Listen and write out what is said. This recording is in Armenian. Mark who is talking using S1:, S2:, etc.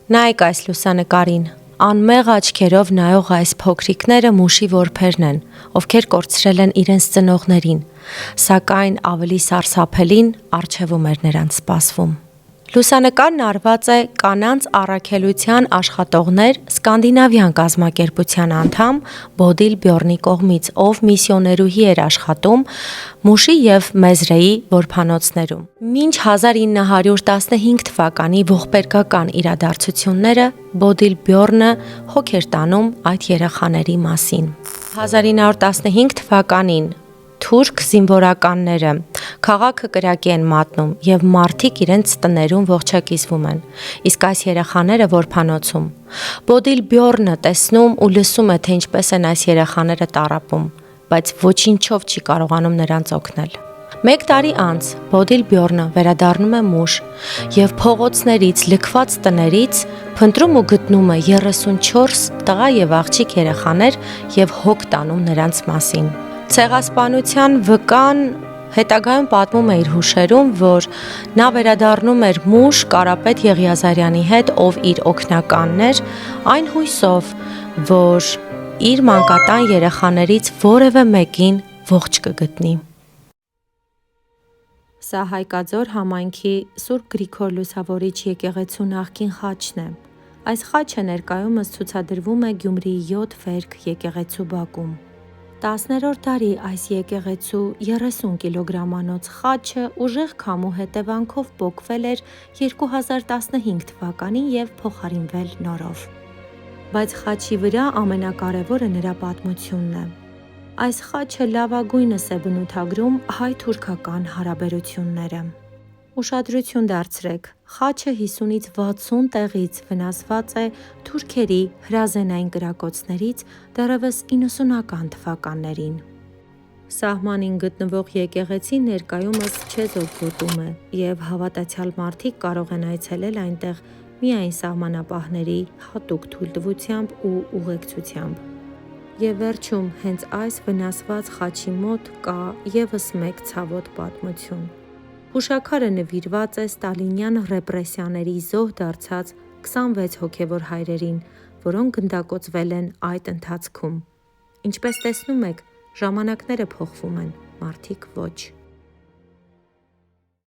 S1: Նայեք այս լուսանկարին, անմեղ աչքերով նայող այս փոքրիկները մուշի որբերն են, ովքեր կորցրել են իրենց ծնողներին, սակայն ավելի սարսափելին առջևում էր նրանց սպասվում։ Լուսանկարն արված է կանանց առաքելության աշխատողներ Սկանդինավյան կազմակերպության անդամ Բոդիլ Բյորնի կողմից, ով միսիոներուհի էր աշխատում Մուշի և Մեզրեի որբանոցներում։ Մինչ 1915 թվականի ողբերգական իրադարձությունները Բոդիլ Բյորնը հոգ էր տանում այդ երեխաների մասին։ 1915 թվականին թուրք զինվորականները քաղաքը կրակի են մատնում և մարդիկ իրենց տներում ողջակիզվում են, իսկ այս երեխաները որբանոցում։ Բոդիլ Բյորնը տեսնում ու լսում է, թե ինչպես են այս երեխաները տառապում, բայց ոչինչով չի կարողանում նրանց օգնել։ Մեկ տարի անց Բոդիլ Բյորնը վերադառնում է Մուշ և փողոցներից, լքված տներից փնտրում ու գտնում է 34 տղա և աղջիկ երեխաներ և հոգ տանում նրանց մասին։ Ցեղասպանության վկան հետագայում պատմում է իր հուշերում, որ նա վերադառնում էր Մուշ Կարապետ Եղիազարյանի հետ, ով իր օգնականն էր, այն հույսով, որ իր մանկատան երեխաներից որևէ մեկին ողջ կգտնի։ Սա Հայկաձոր համայնքի Սուրբ Գրիգոր Լուսավորիչ եկեղեցու նախկին խաչն է։ Այս խաչը ներկայումս ցուցադրվում է Գյումրիի 7 վերք եկեղեցու բակում։ 10-րդ դարի այս եկեղեցու 30 կիլոգրամանոց խաչը ուժեղ քամու հետևանքով պոկվել էր 2015 թվականին և փոխարինվել նորով։ Բայց խաչի վրա ամենակարևորը նրա պատմությունն է։ Այս խաչը լավագույնս է բնութագրում հայ-թուրքական հարաբերությունները։ Ուշադրություն դարձրեք, խաչը 50-ից 60 տեղից վնասված է թուրքերի հրազենային կրակոցներից դեռևս 90-ական թվականներին։ Սահմանին գտնվող եկեղեցին ներկայումս չեզոք գոտում է, և հավատացյալ մարդիկ կարող են այցելել այնտեղ միայն սահմանապահների հատուկ թույլտվությամբ ու ուղեկցությամբ։ Եվ վերջում, հենց այս վնասված խաչի մոտ կա ևս մեկ ցավոտ պատմություն։ Հուշաքարը նվիրված է ստալինյան ռեպրեսիաների զոհ դարձած 26 հոգևոր հայրերին, որոնք գնդակոծվել են այդ ընթացքում։ Ինչպես տեսնում եք, ժամանակները փոխվում են, մարդիկ ոչ։